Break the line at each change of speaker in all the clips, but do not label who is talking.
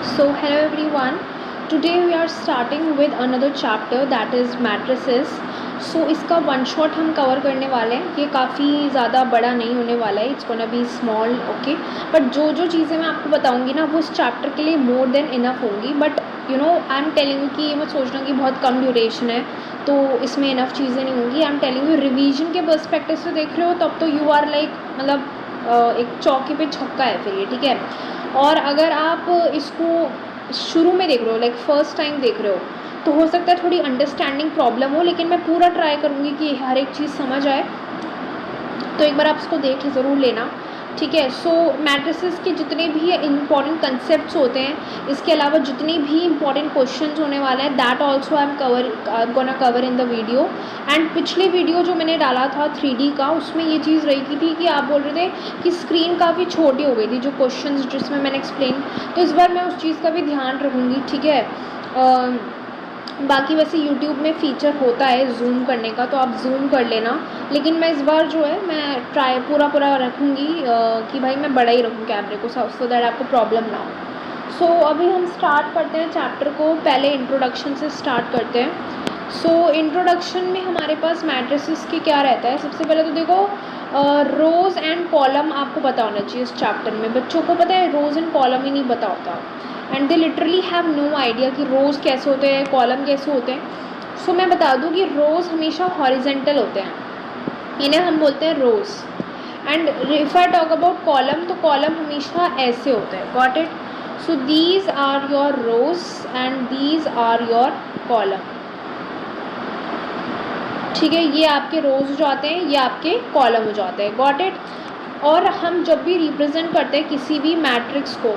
So hello everyone. Today we are starting with another chapter that is matrices. So इसका one shot हम cover करने वाले हैं. ये काफ़ी ज़्यादा बड़ा नहीं होने वाला है. It's gonna be small, okay. But जो जो चीज़ें मैं आपको बताऊंगी ना वो इस चैप्टर के लिए मोर देन इनफ होंगी. But I am telling you कि ये मत सोचना कि बहुत कम ड्यूरेशन है तो इसमें इनफ चीज़ें नहीं होंगी. I am telling you revision के पर्सपेक्टिव से देख रहे हो तब तो यू आर लाइक मतलब एक चौकी पे छक्का है फिर ये, ठीक है. और अगर आप इसको शुरू में देख रहे हो लाइक फर्स्ट टाइम देख रहे हो तो हो सकता है थोड़ी अंडरस्टैंडिंग प्रॉब्लम हो, लेकिन मैं पूरा ट्राई करूँगी कि हर एक चीज़ समझ आए. तो एक बार आप इसको देख ज़रूर लेना, ठीक है. सो मैट्रिसेस के जितने भी इंपॉर्टेंट कंसेप्ट्स होते हैं, इसके अलावा जितने भी इंपॉर्टेंट क्वेश्चंस होने वाले हैं that also I am gonna cover in the video. And पिछले वीडियो जो मैंने डाला था 3D का, उसमें ये चीज़ रही की थी कि आप बोल रहे थे कि स्क्रीन काफ़ी छोटी हो गई थी जो क्वेश्चंस जिसमें मैंने एक्सप्लेन. तो इस बार मैं उस चीज़ का भी ध्यान रखूँगी, ठीक है. बाकी वैसे YouTube में फ़ीचर होता है जूम करने का, तो आप जूम कर लेना. लेकिन मैं इस बार जो है मैं ट्राई पूरा रखूँगी कि भाई मैं बड़ा ही रखूँ कैमरे को, सो दैट आपको प्रॉब्लम ना हो. सो अभी हम स्टार्ट करते हैं चैप्टर को. पहले इंट्रोडक्शन से स्टार्ट करते हैं. सो इंट्रोडक्शन में हमारे पास मैट्रिसेस की क्या रहता है. सबसे पहले तो देखो रोज़ एंड कॉलम आपको पता होना चाहिए. इस चैप्टर में बच्चों को पता है रोज़ एंड कॉलम ही नहीं पता होता, and they literally have no idea कि रोज़ कैसे होते हैं, कॉलम कैसे होते हैं. सो मैं बता दूं कि रोज़ हमेशा हॉरिजेंटल होते हैं, इन्हें हम बोलते हैं rows. And if I talk about column तो कॉलम हमेशा ऐसे होते हैं. Got it. So these are your rows and these are your column, ठीक है. ये आपके रोज़ हो जाते हैं, ये आपके कॉलम हो जाते हैं. Got it. और हम जब भी रिप्रेजेंट करते हैं किसी भी मैट्रिक्स को,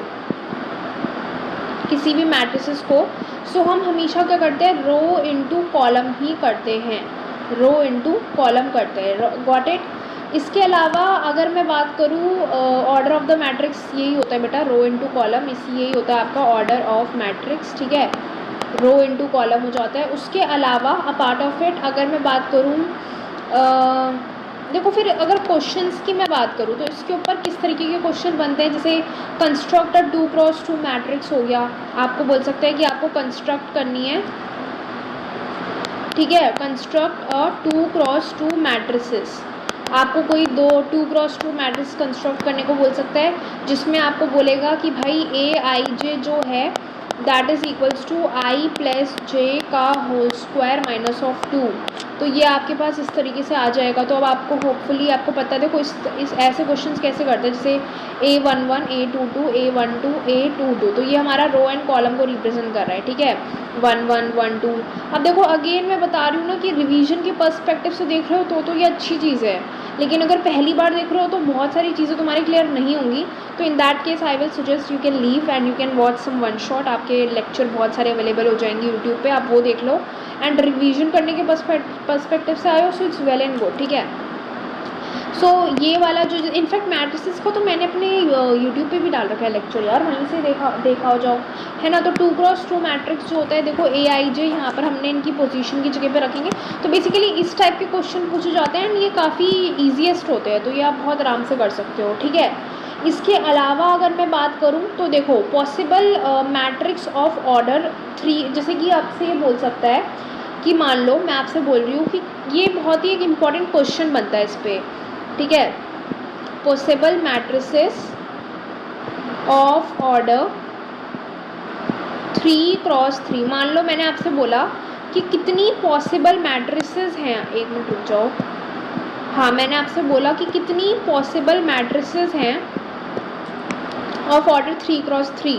किसी भी मैट्रिसेस को, सो हम हमेशा क्या करते हैं, रो इनटू कॉलम ही करते हैं. रो इनटू कॉलम करते हैं. Got it. इसके अलावा अगर मैं बात करूँ ऑर्डर ऑफ द मैट्रिक्स, यही होता है बेटा रो इनटू कॉलम. यही होता है आपका ऑर्डर ऑफ मैट्रिक्स, ठीक है. रो इनटू कॉलम हो जाता है. उसके अलावा अपार्ट ऑफ इट अगर मैं बात करूँ देखो, फिर अगर क्वेश्चंस की मैं बात करूँ तो इसके ऊपर किस तरीके के क्वेश्चन बनते हैं. जैसे कंस्ट्रक्ट 2x2 मैट्रिक्स हो गया. आपको बोल सकते हैं कि आपको कंस्ट्रक्ट करनी है, ठीक है. Construct 2x2 matrices. आपको कोई 2x2 मैट्रिक्स कंस्ट्रक्ट करने को बोल सकता है, जिसमें आपको बोलेगा कि भाई Aij जो है that is equals to i plus j का होल स्क्वायर माइनस ऑफ 2. तो ये आपके पास इस तरीके से आ जाएगा. तो अब आपको होपफुली आपको पता है. देखो इस ऐसे क्वेश्चंस कैसे करते हैं, जैसे A11 A22 A12 A22. तो ये हमारा रो एंड कॉलम को रिप्रेजेंट कर रहा है, ठीक है. 1 1 1 2. अब देखो अगेन मैं बता रही हूँ ना कि रिवीजन के पर्सपेक्टिव से देख रहे हो तो ये अच्छी चीज़ है. लेकिन अगर पहली बार देख रहे हो तो बहुत सारी चीज़ें तुम्हारी क्लियर नहीं होंगी. तो in that case I will suggest you can leave and you can watch some one shot. आपके लेक्चर बहुत सारे अवेलेबल हो जाएंगे यूट्यूब पे, आप वो देख लो. एंड रिवीजन करने के पर्सपेक्टिव से आए हो so it's well and good, ठीक है. सो ये वाला जो इनफैक्ट मैट्रिसेस का तो मैंने अपने यूट्यूब पे भी डाल रखा है लेक्चर यार, वहीं से देखा हो जाओ, है ना. तो 2x2 मैट्रिक्स जो होता है, देखो Aij यहाँ पर हमने इनकी पोजीशन की जगह पे रखेंगे. तो बेसिकली इस टाइप के क्वेश्चन पूछे जाते हैं एंड ये काफ़ी ईजीएस्ट होते हैं, तो ये आप बहुत आराम से कर सकते हो, ठीक है. इसके अलावा अगर मैं बात करूँ तो देखो पॉसिबल मैट्रिक्स ऑफ ऑर्डर 3, जैसे कि आपसे ये बोल सकता है कि मान लो मैं आपसे बोल रही हूँ कि ये बहुत ही एक इम्पॉर्टेंट क्वेश्चन बनता है इस पर, ठीक है. Possible matrices of order 3x3. मान लो मैंने आपसे बोला कि कितनी पॉसिबल मैट्रिसेस हैं. एक मिनट रुक जाओ. हाँ, मैंने आपसे बोला कि कितनी पॉसिबल मैट्रिसेस हैं ऑफ ऑर्डर 3x3.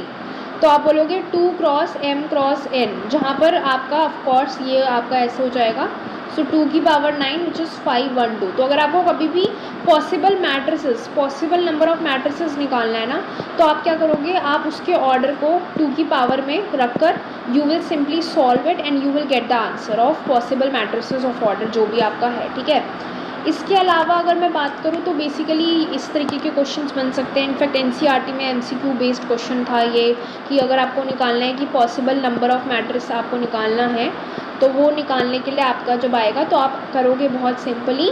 तो आप बोलोगे 2x m×n, जहाँ पर आपका ऑफकोर्स ये आपका ऐसे हो जाएगा. सो 2 की पावर 9 विच इज़ 5 1 2. तो अगर आपको कभी भी possible matrices, possible number of matrices निकालना है ना, तो आप क्या करोगे, आप उसके ऑर्डर को 2 की पावर में रखकर you will simply solve it and you will get the answer of possible matrices of order जो भी आपका है, ठीक है. इसके अलावा अगर मैं बात करूँ तो बेसिकली इस तरीके के क्वेश्चंस बन सकते हैं. इनफैक्ट NCERT में MCQ बेस्ड क्वेश्चन था ये, कि अगर आपको निकालना है कि पॉसिबल नंबर ऑफ मैट्रिक्स आपको निकालना है, तो वो निकालने के लिए आपका जब आएगा तो आप करोगे बहुत सिंपली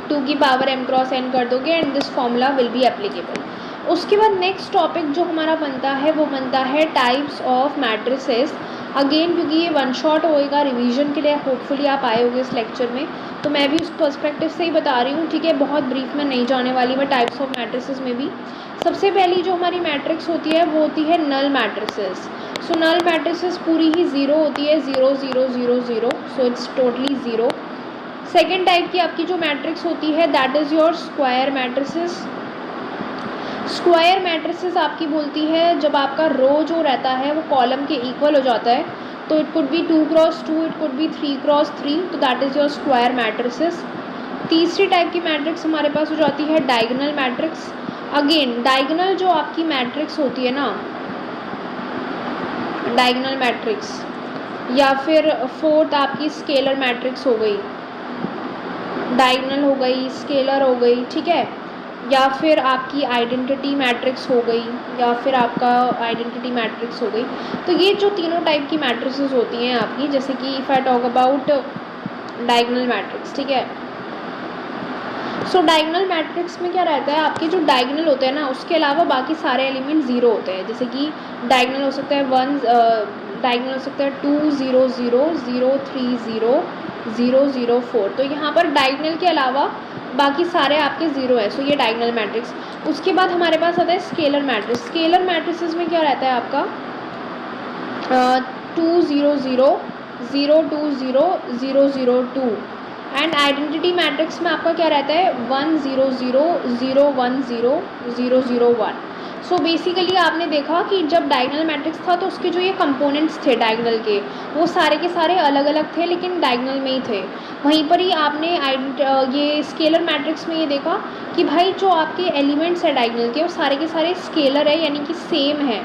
2 की पावर m×n कर दोगे and this formula will be applicable. उसके बाद नेक्स्ट टॉपिक जो हमारा बनता है वो बनता है टाइप्स ऑफ मैट्रिसेस। अगेन क्योंकि ये वन शॉट होएगा, रिवीजन के लिए होपफुली आप आए होगे इस लेक्चर में, तो मैं भी उस पर्सपेक्टिव से ही बता रही हूँ, ठीक है। बहुत ब्रीफ में नहीं जाने वाली मैं टाइप्स ऑफ मैट्रिसेस में भी। सबसे पहली जो हमारी मैट्रिक्स होती है वो होती है नल मैट्रिसेस। सो नल मैट्रिसेस पूरी ही ज़ीरो होती है, 0 0 0 0, so it's totally zero. Second type की आपकी जो मैट्रिक्स होती है that is your square matrices. Square matrices आपकी बोलती है जब आपका रो जो रहता है वो कॉलम के इक्वल हो जाता है, तो it could be 2 cross 2, it could be 3 cross 3, तो that is your square matrices. तीसरी टाइप की मैट्रिक्स हमारे पास हो जाती है डायगोनल मैट्रिक्स। अगेन डायगोनल जो आपकी मैट्रिक्स होती है ना, डायगोनल मैट्रिक्स, या फिर फोर्थ आपकी स्केलर मैट्रिक्स हो गई, डायगोनल हो गई, स्केलर हो गई, ठीक है, या फिर आपकी आइडेंटिटी मैट्रिक्स हो गई, या फिर आपका आइडेंटिटी मैट्रिक्स हो गई। तो ये जो तीनों टाइप की मैट्रिसेस होती हैं आपकी, जैसे कि if I talk about diagonal matrix, ठीक है। सो डायगोनल मैट्रिक्स में क्या रहता है, आपके जो डायगोनल होते हैं ना उसके अलावा बाकी सारे एलिमेंट ज़ीरो होते हैं। जैसे कि डायगोनल हो सकता है 1, डायगोनल हो सकता है 2 0 0 0 3 0 0 0 4, तो यहाँ पर डायगोनल के अलावा बाकी सारे आपके ज़ीरो है। सो ये डायगोनल मैट्रिक्स। उसके बाद हमारे पास आता है स्केलर मैट्रिक्स। स्केलर मैट्रिसेस में क्या रहता है आपका 2 0 0 0 2 0 0 0 2, एंड आइडेंटिटी मैट्रिक्स में आपका क्या रहता है 1 0 0 0 1 0 0 0 1। सो बेसिकली आपने देखा कि जब डायगोनल मैट्रिक्स था तो उसके जो ये कंपोनेंट्स थे डायगोनल के, वो सारे के सारे अलग अलग थे लेकिन डायगोनल में ही थे। वहीं पर ही आपने ये स्केलर मैट्रिक्स में ये देखा कि भाई जो आपके एलिमेंट्स है डायगोनल के वो सारे के सारे स्केलर है, यानी कि सेम है,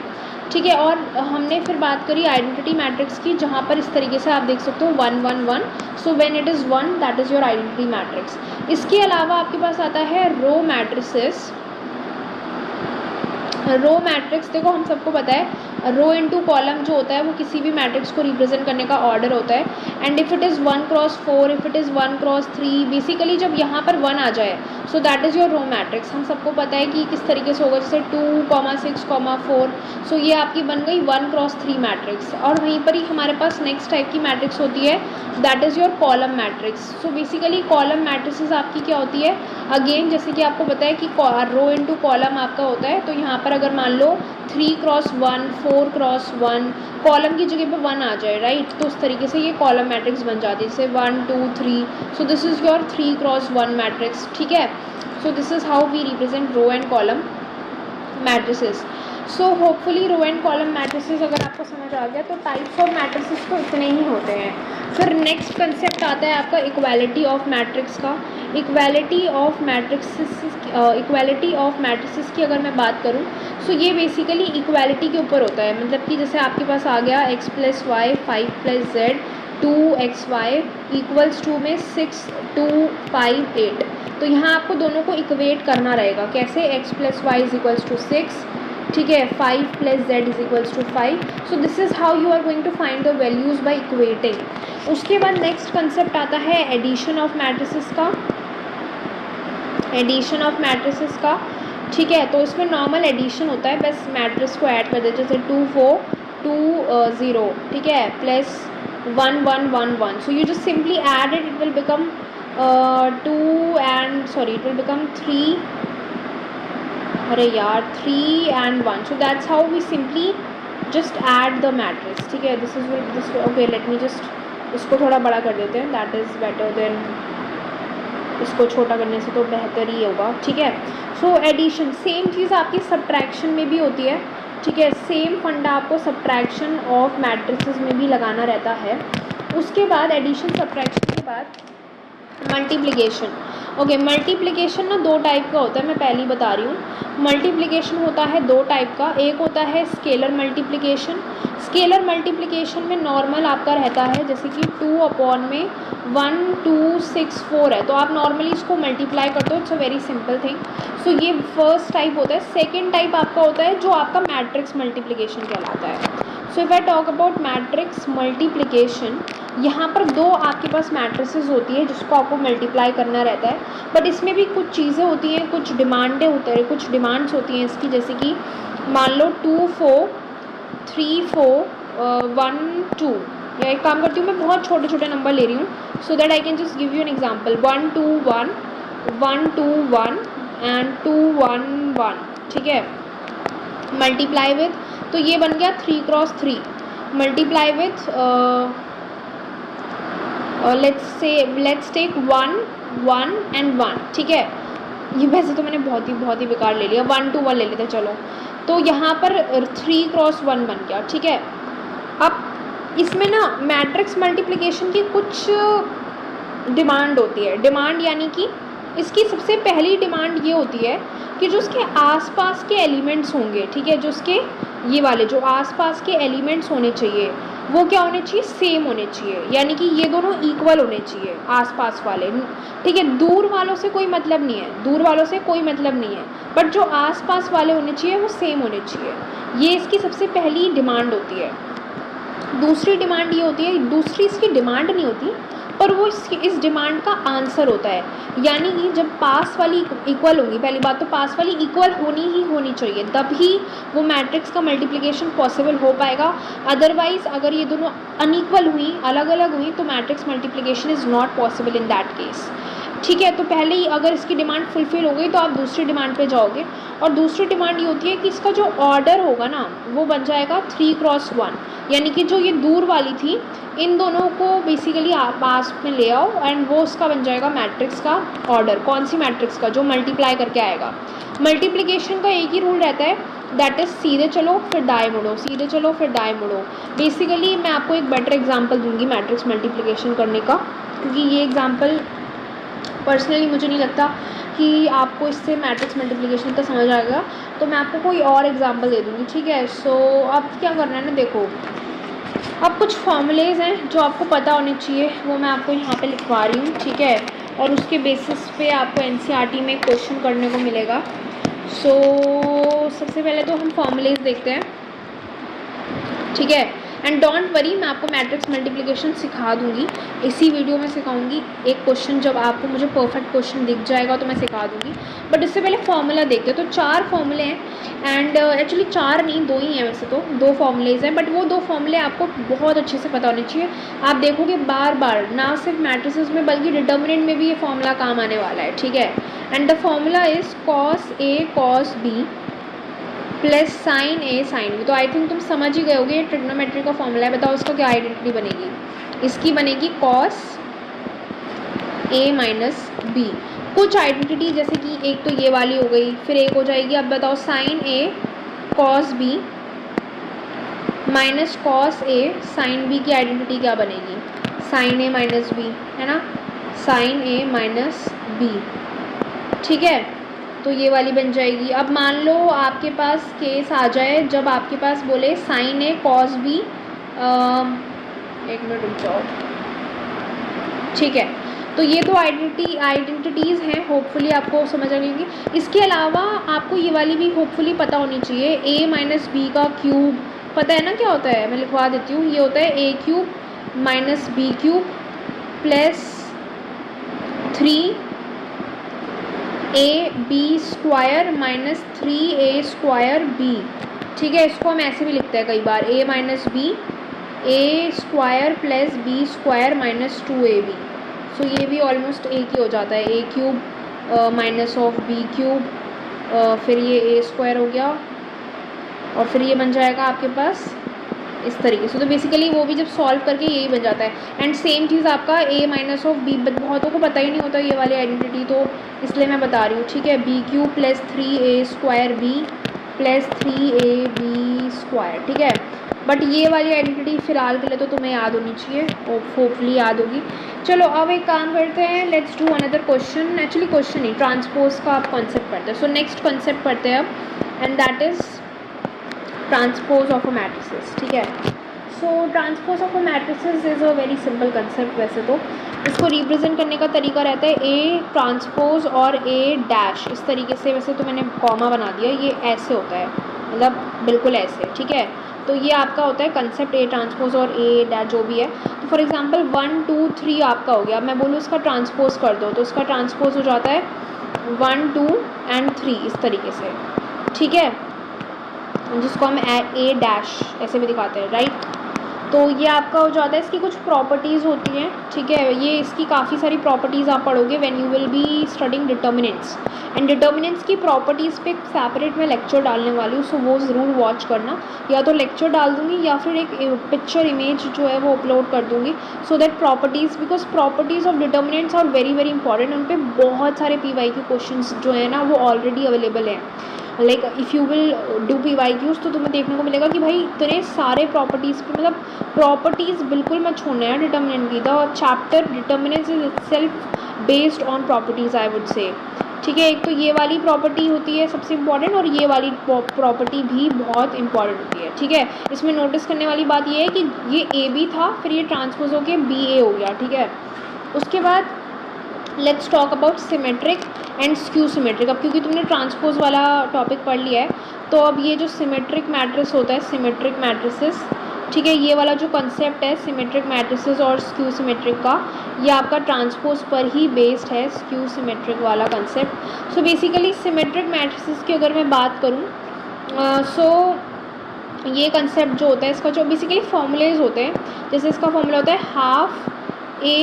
ठीक है। और हमने फिर बात करी आइडेंटिटी मैट्रिक्स की, जहाँ पर इस तरीके से आप देख सकते हो 1 1 1, so when it is 1 that is your identity matrix. इसके अलावा आपके पास आता है रो मैट्रिसेस। रो मैट्रिक्स देखो हम सबको पता है रो इनटू कॉलम जो होता है वो किसी भी मैट्रिक्स को रिप्रेजेंट करने का ऑर्डर होता है, and if it is 1 cross 4, if it is 1 cross 3, basically जब यहाँ पर 1 आ जाए so that is your row matrix. हम सबको पता है कि किस तरीके से होगा, जैसे 2 6 4, सो ये आपकी बन गई 1 क्रॉस 3 मैट्रिक्स। और वहीं पर ही हमारे पास नेक्स्ट टाइप की मैट्रिक्स होती है that is your column matrix. So basically column matrices आपकी क्या होती है, अगेन जैसे कि आपको पता है कि रो इनटू कॉलम आपका होता है, तो यहाँ पर अगर मान लो 3 क्रॉस 1 4 क्रॉस 1, कॉलम की जगह पे 1 आ जाए, राइट, तो उस तरीके से ये कॉलम मैट्रिक्स बन जाती है, जैसे 1 2 3, so this is your 3 cross 1 matrix, ठीक है। So this is how we represent row and column matrices. So hopefully row and column matrices अगर आपको समझ आ गया, तो टाइप्स ऑफ मैट्रिसेस तो इतने ही होते हैं। फिर नेक्स्ट कंसेप्ट आता है आपका इक्वालिटी ऑफ मैट्रिक्स का। इक्वालिटी ऑफ मैट्रिसेस की अगर मैं बात करूं, सो ये बेसिकली इक्वालिटी के ऊपर होता है। मतलब कि जैसे आपके पास आ गया x + y 5 + z 2xy equals to में 6 2 5 8, तो यहाँ आपको दोनों को इक्वेट करना रहेगा। कैसे, x + y = 6, ठीक है, 5 + z = 5। So this is how you are going to find the values by equating. उसके बाद नेक्स्ट कंसेप्ट आता है एडिशन ऑफ मैट्रिसेस का। एडिशन ऑफ मैट्रिसेस का, ठीक है, तो इसमें नॉर्मल एडिशन होता है, बस मैट्रिक्स को ऐड कर देते, जैसे 2 4 2 0, ठीक है, plus 1 1 1 1, so you just simply add it, it will become 2 and sorry it will become 3, अरे यार 3 and 1, so that's how we simply just add the matrix, ठीक है। This is this, okay let me just इसको थोड़ा बड़ा कर देते हैं, दैट इज़ बेटर देन इसको छोटा करने से तो बेहतर ही होगा, ठीक है। सो एडिशन सेम चीज़ आपकी सब्ट्रैक्शन में भी होती है, ठीक है, सेम फंडा आपको सब्ट्रैक्शन ऑफ मैट्रिसेस में भी लगाना रहता है। उसके बाद एडिशन सब्ट्रैक्शन के बाद मल्टीप्लिकेशन। ओके, मल्टीप्लिकेशन ना 2 टाइप का होता है, मैं पहले ही बता रही हूँ। मल्टीप्लिकेशन होता है 2 टाइप का, एक होता है स्केलर मल्टीप्लिकेशन। स्केलर मल्टीप्लिकेशन में नॉर्मल आपका रहता है, जैसे कि 2/1 2 6 4 है, तो आप नॉर्मली इसको मल्टीप्लाई करते हो, it's a very simple thing. So ये फर्स्ट टाइप होता है। सेकेंड टाइप आपका होता है जो आपका मैट्रिक्स मल्टीप्लिकेशन कहलाता है। So if I talk about matrix multiplication, यहाँ पर दो आपके पास मैट्रिसेस होती है जिसको आपको मल्टीप्लाई करना रहता है, बट इसमें भी कुछ चीज़ें होती हैं, कुछ डिमांड्स होती हैं इसकी, जैसे कि मान लो 2 4 3 4 1 2, या एक काम करती हूँ मैं बहुत छोटे छोटे नंबर ले रही हूँ so that I can just give you an example. 1 2 1 1 2 1 and 2 1 1, ठीक है। मल्टीप्लाई विथ, तो ये बन गया 3 cross 3। Multiply with let's take 1 1 and 1, ठीक है। ये वैसे तो मैंने बहुत ही बेकार ले लिया, 1 2 1 ले लेते चलो। तो यहाँ पर 3 क्रॉस 1 बन गया, ठीक है। अब इसमें ना मैट्रिक्स मल्टीप्लिकेशन की कुछ डिमांड होती है। डिमांड यानी कि इसकी सबसे पहली डिमांड ये होती है कि जो उसके आसपास के एलिमेंट्स होंगे, ठीक है, जो उसके ये वाले जो आसपास के एलिमेंट्स होने चाहिए वो क्या होने चाहिए, सेम होने चाहिए, यानी कि ये दोनों इक्वल होने चाहिए आसपास वाले, ठीक है। दूर वालों से कोई मतलब नहीं है, बट जो आसपास वाले होने चाहिए वो सेम होने चाहिए। ये इसकी सबसे पहली डिमांड होती है। दूसरी डिमांड ये होती है, दूसरी इसकी डिमांड नहीं होती पर वो इस डिमांड का आंसर होता है, यानी कि जब पास वाली इक्वल होंगी, पहली बात तो पास वाली इक्वल होनी चाहिए, तभी वो मैट्रिक्स का मल्टीप्लिकेशन पॉसिबल हो पाएगा। अदरवाइज अगर ये दोनों अनइक्वल हुई, अलग अलग हुई, तो matrix multiplication is not possible in that case, ठीक है। तो पहले ही अगर इसकी डिमांड फुलफिल हो गई तो आप दूसरी डिमांड पे जाओगे, और दूसरी डिमांड ये होती है कि इसका जो ऑर्डर होगा ना वो बन जाएगा 3 क्रॉस 1, यानी कि जो ये दूर वाली थी इन दोनों को बेसिकली आप पास में ले आओ एंड वो उसका बन जाएगा मैट्रिक्स का ऑर्डर। कौन सी मैट्रिक्स का, जो मल्टीप्लाई करके आएगा। मल्टीप्लिकेशन का एक ही रूल रहता है, दैट इज़ सीधे चलो फिर दाएं मुड़ो। बेसिकली मैं आपको एक बेटर एग्जांपल दूंगी मैट्रिक्स मल्टीप्लिकेशन करने का, क्योंकि ये एग्जांपल पर्सनली मुझे नहीं लगता कि आपको इससे मैट्रिक्स मल्टीप्लिकेशन का समझ आएगा, तो मैं आपको कोई और एग्जांपल दे दूँगी, ठीक है। सो अब क्या करना है ना, देखो अब कुछ फॉर्मूलेज़ हैं जो आपको पता होने चाहिए, वो मैं आपको यहाँ पे लिखवा रही हूँ, ठीक है, और उसके बेसिस पे आपको एनसीईआरटी में क्वेश्चन करने को मिलेगा। सो सबसे पहले तो हम फॉर्मूलेज़ देखते हैं, ठीक है। एंड डोंट वरी, मैं आपको मैट्रिक्स मल्टीप्लिकेशन सिखा दूंगी, इसी वीडियो में सिखाऊंगी। एक क्वेश्चन जब आपको मुझे परफेक्ट क्वेश्चन दिख जाएगा तो मैं सिखा दूंगी, बट इससे पहले फार्मूला देखते हैं। तो 4 फॉर्मूले हैं एंड एक्चुअली 4 नहीं 2 ही हैं, वैसे तो 2 फॉर्मूलेज हैं, बट वो 2 फॉर्मूले आपको बहुत अच्छे से पता होने चाहिए। आप देखोगे बार बार ना सिर्फ मैट्रिसेस में बल्कि डिटर्मिनेंट में भी ये फॉर्मूला काम आने वाला है, ठीक है। And the formula is cos A cos B plus sine A sine B. तो आई थिंक तुम समझ ही गए होगे, ये ट्रिग्नोमेट्री का फॉर्मूला है। बताओ इसको क्या आइडेंटिटी बनेगी, इसकी बनेगी cos A माइनस बी। कुछ आइडेंटिटी जैसे कि एक तो ये वाली हो गई, फिर एक हो जाएगी, अब बताओ sine A cos B minus cos A sine B की आइडेंटिटी क्या बनेगी, साइन A माइनस बी, है ना, साइन A माइनस बी, ठीक है। तो ये वाली बन जाएगी। अब मान लो आपके पास केस आ जाए जब आपके पास बोले साइन ए कॉस बी, एक मिनट रुक जाओ, ठीक है। तो ये तो आइडेंटिटीज़ हैं, होपफुली आपको समझ आ गई। इसके अलावा आपको ये वाली भी होपफुली पता होनी चाहिए, ए माइनस बी का क्यूब पता है ना क्या होता है, मैं लिखवा देती हूँ। ये होता है a cube minus b cube plus 3 a b square minus 3a square b, ठीक है। इसको हम ऐसे भी लिखते हैं कई बार, a minus b a square plus b square minus 2ab। So ये भी ऑलमोस्ट एक ही हो जाता है, a cube minus of b cube, फिर ये a स्क्वायर हो गया और फिर ये बन जाएगा आपके पास इस तरीके से। तो बेसिकली वो भी जब सॉल्व करके यही बन जाता है। एंड सेम चीज़ आपका a माइनस ऑफ बी, बहुतों को पता ही नहीं होता ये वाली आइडेंटिटी, तो इसलिए मैं बता रही हूँ, ठीक है। B cube plus 3a square B plus 3ab square, ठीक है। बट ये वाली आइडेंटिटी फ़िलहाल के लिए तो तुम्हें याद होनी चाहिए, होपफुली याद होगी। चलो अब एक काम करते हैं, let's do another question. Actually question नहीं, ट्रांसपोज का आप कॉन्सेप्ट पढ़ते हैं। सो नेक्स्ट कॉन्सेप्ट पढ़ते हैं अब, and that is transpose of a matrices, ठीक है। So transpose of a matrices is a very simple concept. वैसे तो इसको रिप्रेजेंट करने का तरीका रहता है ए ट्रांसपोज और ए डैश, इस तरीके से। वैसे तो मैंने कॉमा बना दिया, ये ऐसे होता है, मतलब बिल्कुल ऐसे, ठीक है। तो ये आपका होता है कंसेप्ट ए ट्रांसपोज और ए डैट जो भी है। तो फॉर एग्जांपल 1 2 3 आपका हो गया, मैं बोलूँ इसका ट्रांसपोज कर दो तो इसका ट्रांसपोज हो जाता है 1 2 एंड 3 इस तरीके से, ठीक है, जिसको हम ए डैश ऐसे भी दिखाते हैं, राइट। तो ये आपका हो जाता है। इसकी कुछ प्रॉपर्टीज़ होती हैं, ठीक है, ये इसकी काफ़ी सारी प्रॉपर्टीज़ आप पढ़ोगे when you will be studying determinants. And determinants की प्रॉपर्टीज़ पे सेपरेट मैं लेक्चर डालने वाली हूँ, सो वो ज़रूर वॉच करना। या तो लेक्चर डाल दूँगी या फिर एक पिक्चर इमेज जो है वो अपलोड कर दूँगी, so that properties, because properties of determinants are very very important. उन पर बहुत सारे PY के क्वेश्चन जो है ना वो ऑलरेडी अवेलेबल हैं। Like if you will do PYQs तो तुम्हें देखने को मिलेगा कि भाई इतने सारे प्रॉपर्टीज़ पे, मतलब प्रॉपर्टीज़ बिल्कुल मत छोड़ना है डिटर्मिनेंट की। The chapter determinants is itself based on properties I would say, ठीक है। एक तो ये वाली प्रॉपर्टी होती है सबसे इम्पॉर्टेंट, और ये वाली प्रॉपर्टी भी बहुत इंपॉर्टेंट होती है, ठीक है। इसमें नोटिस करने वाली बात ये है कि ये AB था, फिर ये ट्रांसपोज होकर BA हो गया, ठीक है। उसके बाद let's talk about symmetric and skew symmetric. अब क्योंकि तुमने ट्रांसपोज वाला टॉपिक पढ़ लिया है तो अब ये जो सिमेट्रिक मैट्रिक्स होता है, सिमेट्रिक मैट्रिसेस, ठीक है, ये वाला जो कंसेप्ट है सिमेट्रिक मैट्रिसेस और स्क्यू सिमेट्रिक का, ये आपका ट्रांसपोज पर ही बेस्ड है, स्क्यू सिमेट्रिक वाला concept. So basically symmetric matrices की अगर मैं बात करूँ सो ये कंसेप्ट जो होता है इसका जो बेसिकली फॉर्मूलेज होते हैं, जैसे इसका फॉर्मूला होता है half A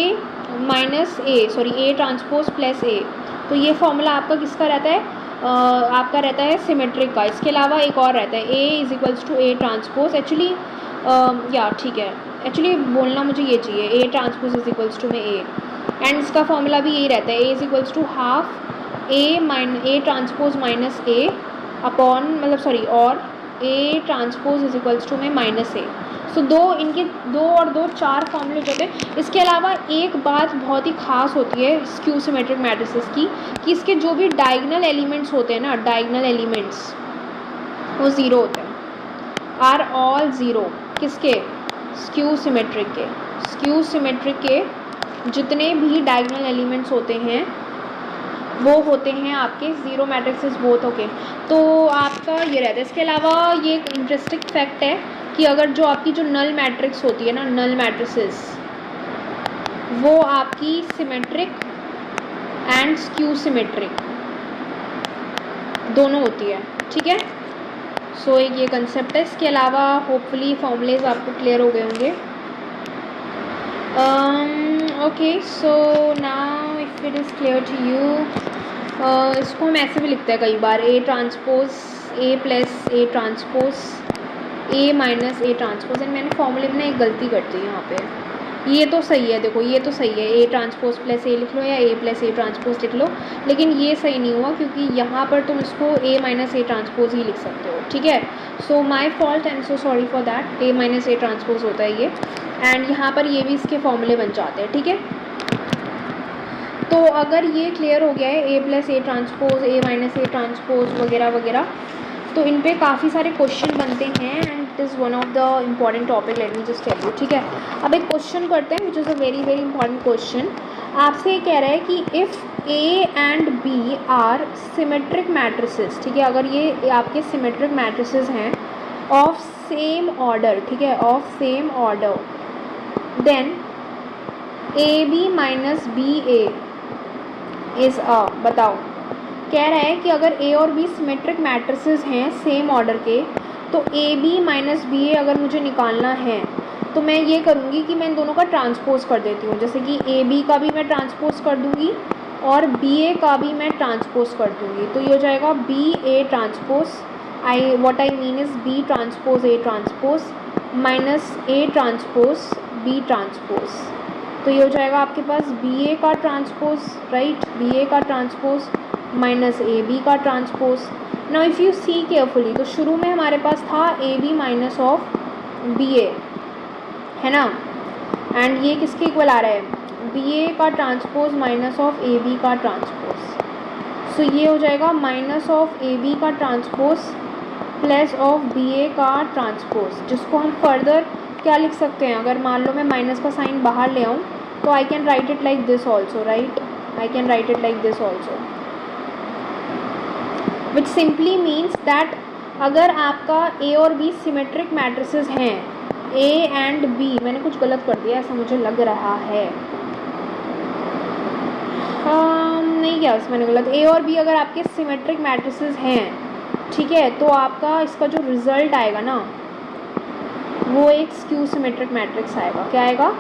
minus A transpose plus A। तो ये फॉर्मूला आपका किसका रहता है, आपका रहता है सिमेट्रिक का। इसके अलावा एक और रहता है A is equals to A transpose, actually या ठीक है, एक्चुअली बोलना मुझे ये चाहिए A transpose is equals to में A, एंड इसका फॉर्मूला भी यही रहता है A is equals to half A transpose minus A upon, मतलब सॉरी, और A transpose is equals to में माइनस A। सो इनके दो और दो चार फॉर्मूले होते हैं। इसके अलावा एक बात बहुत ही खास होती है स्क्यू सिमेट्रिक मैट्रिसेस की, कि इसके जो भी डायगोनल एलिमेंट्स होते हैं ना, डायगोनल एलिमेंट्स वो ज़ीरो होते हैं, आर ऑल ज़ीरो। किसके, स्क्यू सिमेट्रिक के। स्क्यू सिमेट्रिक के जितने भी डायगोनल एलिमेंट्स होते हैं वो होते हैं आपके ज़ीरो मैट्रिसेस बोथ ओके। तो आपका ये रहता है। इसके अलावा ये एक इंटरेस्टिंग फैक्ट है कि अगर जो आपकी जो नल मैट्रिक्स होती है ना, नल मैट्रिसेस, वो आपकी सिमेट्रिक एंड स्क्यू सिमेट्रिक दोनों होती है, ठीक है। सो एक ये कंसेप्ट है। इसके अलावा होपफुली फॉर्मूलेज आपको क्लियर हो गए होंगे। Okay, so now if it is clear to you, इसको हम ऐसे भी लिखते हैं कई बार, A transpose A plus A transpose A minus A transpose. And मैंने फॉर्मूले में एक गलती कर दी यहाँ पे, ये तो सही है, देखो ये तो सही है, A ट्रांसपोज प्लस A लिख लो या A प्लस A ट्रांसपोज लिख लो, लेकिन ये सही नहीं हुआ क्योंकि यहाँ पर तुम इसको A माइनस A ट्रांसपोज ही लिख सकते हो, ठीक है। So my fault, I am so sorry for that. A minus A transpose होता है ये, एंड यहाँ पर ये भी इसके फॉर्मूले बन जाते हैं, ठीक है। तो अगर ये क्लियर हो गया है A plus A transpose, A minus A transpose वगैरह वगैरह, तो इन पे काफ़ी सारे क्वेश्चन बनते हैं and it is one of the important topic, let me just tell you, ठीक है। अब एक क्वेश्चन करते हैं which is a very very important question. आपसे ये कह रहा है कि if A and B are symmetric matrices, ठीक है, अगर ये आपके सिमेट्रिक मैट्रिसेस हैं ऑफ सेम ऑर्डर, ठीक है, of same order, then AB minus BA is बताओ, कह रहा है कि अगर A और B सिमेट्रिक मैट्रिसेस हैं सेम ऑर्डर के, तो AB माइनस BA अगर मुझे निकालना है तो मैं ये करूँगी कि मैं इन दोनों का ट्रांसपोज कर देती हूँ, जैसे कि AB का भी मैं ट्रांसपोज कर दूँगी और BA का भी मैं ट्रांसपोज कर दूँगी। तो ये हो जाएगा BA transpose, what I mean is B transpose A transpose minus A transpose B transpose. तो ये हो जाएगा आपके पास BA का ट्रांसपोज, राइट, BA का ट्रांसपोज माइनस AB का transpose. Now if you see carefully, तो शुरू में हमारे पास था AB माइनस ऑफ BA, है ना, एंड ये किसके इक्वल आ रहा है, BA का ट्रांसपोज माइनस ऑफ AB का ट्रांसपोज। सो ये हो जाएगा माइनस ऑफ AB का ट्रांसपोज प्लस ऑफ BA का ट्रांसपोज, जिसको हम फर्दर क्या लिख सकते हैं, अगर मान लो मैं माइनस का साइन बाहर ले आऊँ तो I can write it like this also, right, I can write it like this also, which simply means that अगर आपका ए और बी सिमेट्रिक मैट्रिसेस हैं, ए एंड बी, मैंने कुछ गलत कर दिया ऐसा मुझे लग रहा है, नहीं किया उसमें मैंने गलत, ए और बी अगर आपके सिमेट्रिक मैट्रिसेस हैं, ठीक है, तो आपका इसका जो रिजल्ट आएगा ना वो एक स्क्यू सिमेट्रिक मैट्रिक्स आएगा। क्या आएगा?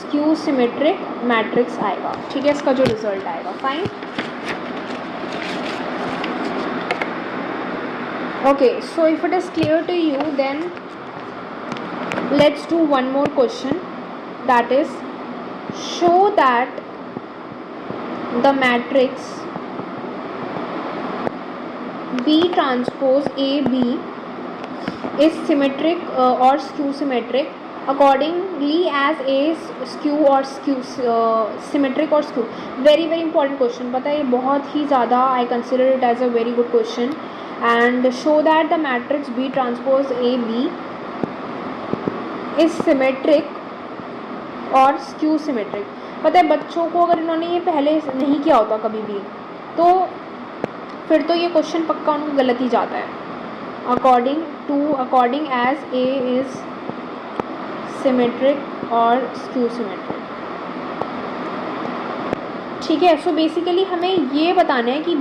स्क्यू सिमेट्रिक मैट्रिक्स आएगा, ठीक है, इसका जो रिजल्ट आएगा। Fine, okay, so if it is clear to you, then let's do one more question, that is, show that the matrix B transpose AB is symmetric or skew symmetric accordingly as A is skew or skew symmetric or skew. Very very important question, पता है ये बहुत ही ज़्यादा, I consider it as a very good question. And show that the matrix B transpose AB is symmetric और skew symmetric. पता है बच्चों को अगर इन्होंने ये पहले नहीं किया होता कभी भी, तो फिर तो ये क्वेश्चन पक्का उनको गलत ही जाता है। According as A is symmetric और skew symmetric, ठीक है। सो बेसिकली हमें ये बताना है कि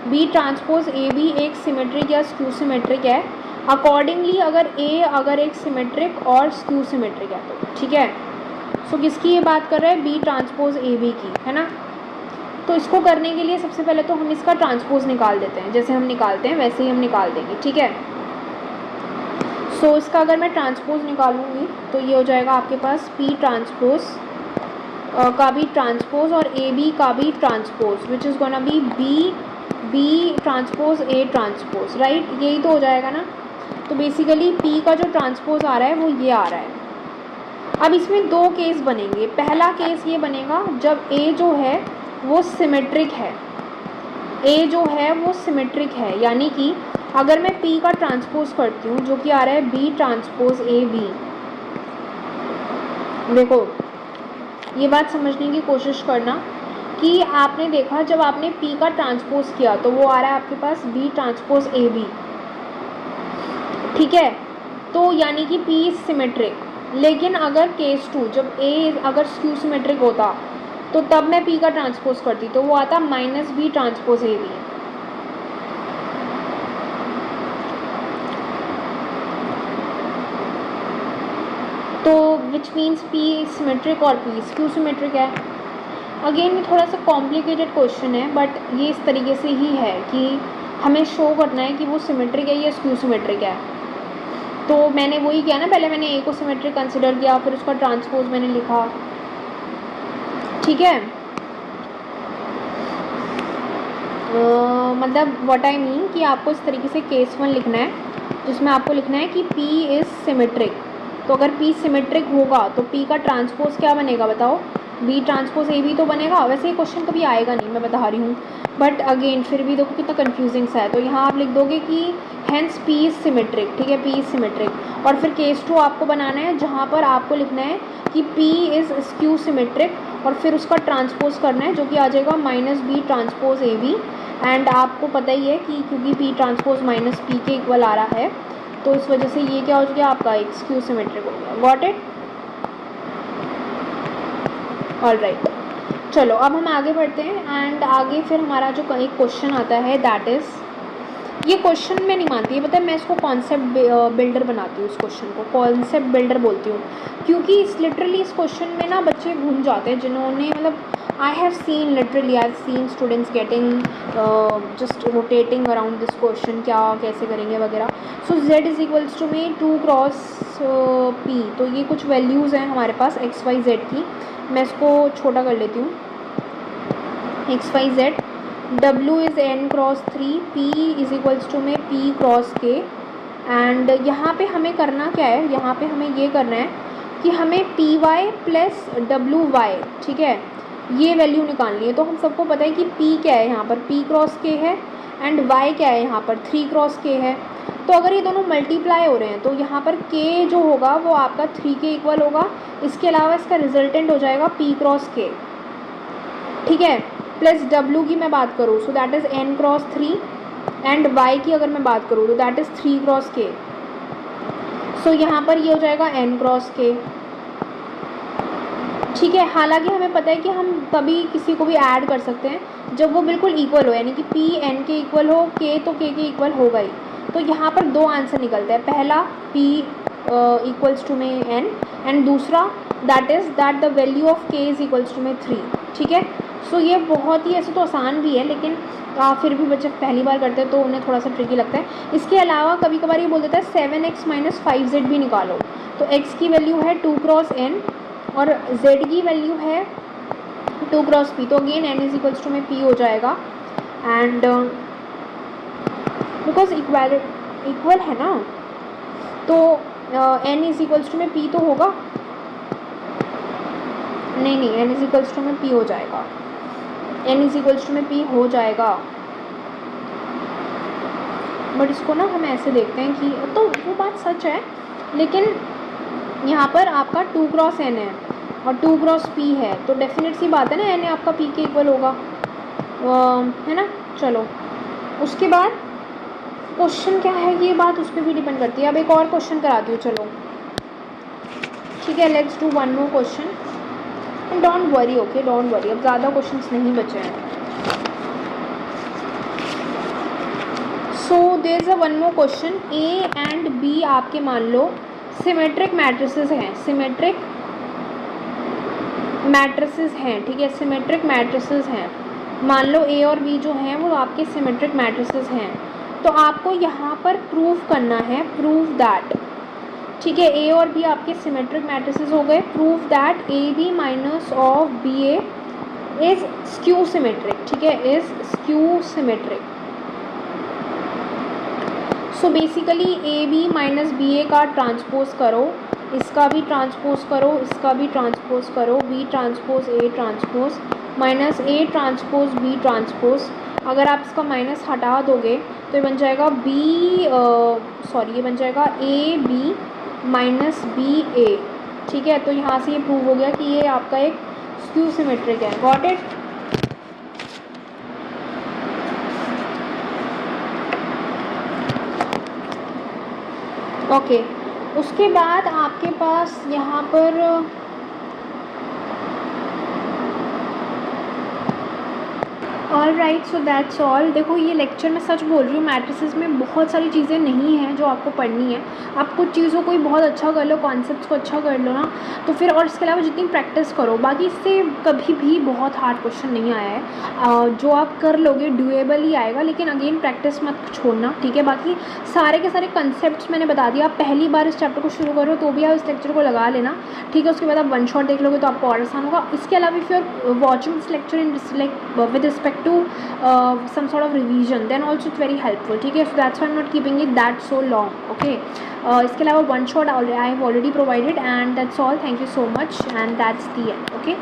B ट्रांसपोज ए बी एक सिमेट्रिक या स्क्यू सिमेट्रिक है, अकॉर्डिंगली अगर एक सिमेट्रिक और स्क्यू सिमेट्रिक है तो, ठीक है। सो किसकी ये बात कर रहे हैं? बी ट्रांसपोज ए बी की, है ना। तो इसको करने के लिए सबसे पहले तो हम इसका ट्रांसपोज निकाल देते हैं, जैसे हम निकालते हैं वैसे ही हम निकाल देंगे, ठीक है। सो इसका अगर मैं ट्रांसपोज निकालूंगी तो ये हो जाएगा आपके पास पी ट्रांसपोज का भी ट्रांसपोज और ए बी का भी transpose, which is gonna be B transpose A transpose, right, यही तो हो जाएगा ना। तो बेसिकली पी का जो ट्रांसपोज आ रहा है वो ये आ रहा है। अब इसमें दो केस बनेंगे। पहला केस ये बनेगा जब ए जो है वो सिमेट्रिक है, ए जो है वो सिमेट्रिक है, यानी कि अगर मैं पी का ट्रांसपोज करती हूँ जो कि आ रहा है बी ट्रांसपोज ए बी, देखो ये बात समझने की कोशिश करना कि आपने देखा जब आपने P का ट्रांसपोज किया तो वो आ रहा है आपके पास B ट्रांसपोज ए बी, ठीक है। तो यानी कि P इज सिमेट्रिक, लेकिन अगर केस 2 जब A अगर स्क्यू सिमेट्रिक होता तो तब मैं P का ट्रांसपोज करती तो वो आता -B ट्रांसपोज ए बी। तो विच मीन्स P सिमेट्रिक और P स्क्यू सिमेट्रिक है। अगेन ये थोड़ा सा कॉम्प्लिकेटेड क्वेश्चन है, बट ये इस तरीके से ही है कि हमें शो करना है कि वो सिमेट्रिक है या स्क्यू सिमेट्रिक है। तो मैंने वही किया ना, पहले मैंने ए को सिमेट्रिक कंसिडर किया, फिर उसका ट्रांसपोज मैंने लिखा, ठीक है। मतलब व्हाट आई मीन कि आपको इस तरीके से केस 1 लिखना है जिसमें आपको लिखना है कि P इज़ सिमेट्रिक। तो अगर P सिमेट्रिक होगा तो P का ट्रांसपोज क्या बनेगा बताओ? B ट्रांसपोज ए बी तो बनेगा। वैसे ये क्वेश्चन कभी आएगा नहीं, मैं बता रही हूँ, बट अगेन फिर भी देखो कितना कन्फ्यूजिंग सा है। तो यहाँ आप लिख दोगे कि हैंस P इज़ सिमेट्रिक, ठीक है, P इज़ सिमेट्रिक। और फिर केस 2 आपको बनाना है जहाँ पर आपको लिखना है कि P इज़ स्क्यू सिमेट्रिक और फिर उसका ट्रांसपोज करना है जो कि आ जाएगा -B transpose A B. And आपको पता ही है कि क्योंकि P ट्रांसपोज -P के इक्वल आ रहा है तो इस वजह से ये क्या हो गया आपका एक स्क्यू सिमेट्रिक हो गया। Got it? ऑल राइट, चलो अब हम आगे बढ़ते हैं। एंड आगे फिर हमारा जो एक क्वेश्चन आता है दैट इज़, ये क्वेश्चन मैं नहीं मानती है, पता है मैं इसको कॉन्सेप्ट बिल्डर बनाती हूँ, इस क्वेश्चन को कॉन्सेप्ट बिल्डर बोलती हूँ, क्योंकि इस लिटरली इस क्वेश्चन में ना बच्चे घूम जाते हैं जिन्होंने मतलब I have seen students getting just rotating around this question, क्या कैसे करेंगे वगैरह। सो z इज इक्वल्स टू में 2 क्रॉस p, तो ये कुछ वैल्यूज़ हैं हमारे पास x y z की, मैं इसको छोटा कर लेती हूँ, x y z, w is n cross 3, p is equals to में p क्रॉस k। एंड यहाँ पे हमें करना क्या है, यहाँ पे हमें ये करना है कि हमें P Y plus W Y, ठीक है, ये वैल्यू निकालनी है। तो हम सबको पता है कि p क्या है, यहाँ पर p क्रॉस k है एंड y क्या है, यहाँ पर 3 क्रॉस k है। तो अगर ये दोनों मल्टीप्लाई हो रहे हैं तो यहाँ पर k जो होगा वो आपका 3 के इक्वल होगा। इसके अलावा इसका रिजल्टेंट हो जाएगा p क्रॉस k, ठीक है, प्लस w की मैं बात करूँ सो that is n cross 3 and y की अगर मैं बात करूँ तो दैट इज़ 3 क्रॉस k। सो यहाँ पर ये हो जाएगा n क्रॉस k। ठीक है, हालांकि हमें पता है कि हम तभी किसी को भी ऐड कर सकते हैं जब वो बिल्कुल इक्वल हो, यानी कि p n के इक्वल हो, k तो k के इक्वल होगा ही। तो यहाँ पर दो आंसर निकलते हैं, पहला p इक्वल्स टू में n एंड दूसरा that is that the value of k is equals to में 3। ठीक है, सो ये बहुत ही ऐसे तो आसान भी है, लेकिन फिर भी बच्चे पहली बार करते हैं तो उन्हें थोड़ा सा ट्रिकी लगता है। इसके अलावा कभी कभार ये बोल देता है 7x माइनस 5z भी निकालो। तो x की वैल्यू है 2 क्रॉस n और z की वैल्यू है 2 क्रॉस p। तो again n is equals to में p हो जाएगा एंड बिकॉज इक्वल है ना, तो n इज इक्वल्स टू में p तो होगा, नहीं n इज इक्वल्स टू में p हो जाएगा, n इज इक्वल्स टू में p हो जाएगा। बट इसको ना हम ऐसे देखते हैं कि तो वो बात सच है, लेकिन यहाँ पर आपका 2 क्रॉस n है और 2 क्रॉस p है, तो डेफिनेट सी बात है ना n आपका p के इक्वल होगा, है ना। चलो उसके बाद क्वेश्चन क्या है, ये बात उस पर भी डिपेंड करती है। अब एक और क्वेश्चन कराती हूँ, चलो ठीक है, let's do one more question. Don't worry, okay don't worry, अब ज़्यादा क्वेश्चंस नहीं बचे हैं। So there is a one more question, A and B आपके मान लो सिमेट्रिक मैट्रिसेस हैं, सिमेट्रिक मैट्रिसेस हैं, ठीक है, सिमेट्रिक मैट्रिसेस हैं। मान लो ए और बी जो हैं वो आपके सिमेट्रिक मैट्रिसेस हैं, तो आपको यहाँ पर प्रूव करना है, प्रूव दैट, ठीक है, ए और बी आपके सिमेट्रिक मैट्रिसेस हो गए, prove that a b minus of b a is skew symmetric, ठीक है, is skew symmetric. So basically a b minus b a का ट्रांसपोज करो, इसका भी ट्रांसपोज करो, इसका भी ट्रांसपोज करो, B transpose A transpose minus A transpose B transpose. अगर आप इसका माइनस हटा दोगे तो ये बन जाएगा ये बन जाएगा ए बी माइनस बी ए, ठीक है। तो यहाँ से ये प्रूव हो गया कि ये आपका एक स्क्यू सिमेट्रिक है। Got it? ओके, उसके बाद आपके पास यहाँ पर all right, so that's all. देखो ये लेक्चर मैं सच बोल रही हूँ, मैट्रिसेस में बहुत सारी चीज़ें नहीं हैं जो आपको पढ़नी है। आप कुछ चीज़ों को ही बहुत अच्छा कर लो, कॉन्सेप्ट्स को अच्छा कर लो ना, तो फिर और इसके अलावा जितनी प्रैक्टिस करो, बाकी इससे कभी भी बहुत हार्ड क्वेश्चन नहीं आया है। जो आप कर लोगे ड्यूएबल ही आएगा, लेकिन अगेन प्रैक्टिस मत छोड़ना, ठीक है। बाकी सारे के सारे कंसेप्ट मैंने बता दिया। आप पहली बार इस चैप्टर को शुरू करो तो भी आप इस लेक्चर को लगा लेना, ठीक है। उसके बाद आप वन शॉट देख लोगे तो आपको और आसान होगा। इसके अलावा if you are watching this lecture in with respect to some sort of revision, then also it's very helpful, ठीक है। So that's why I'm not keeping it that so long, okay। इसके अलावा one shot I have already provided, and that's all. Thank you so much, and that's the end, okay।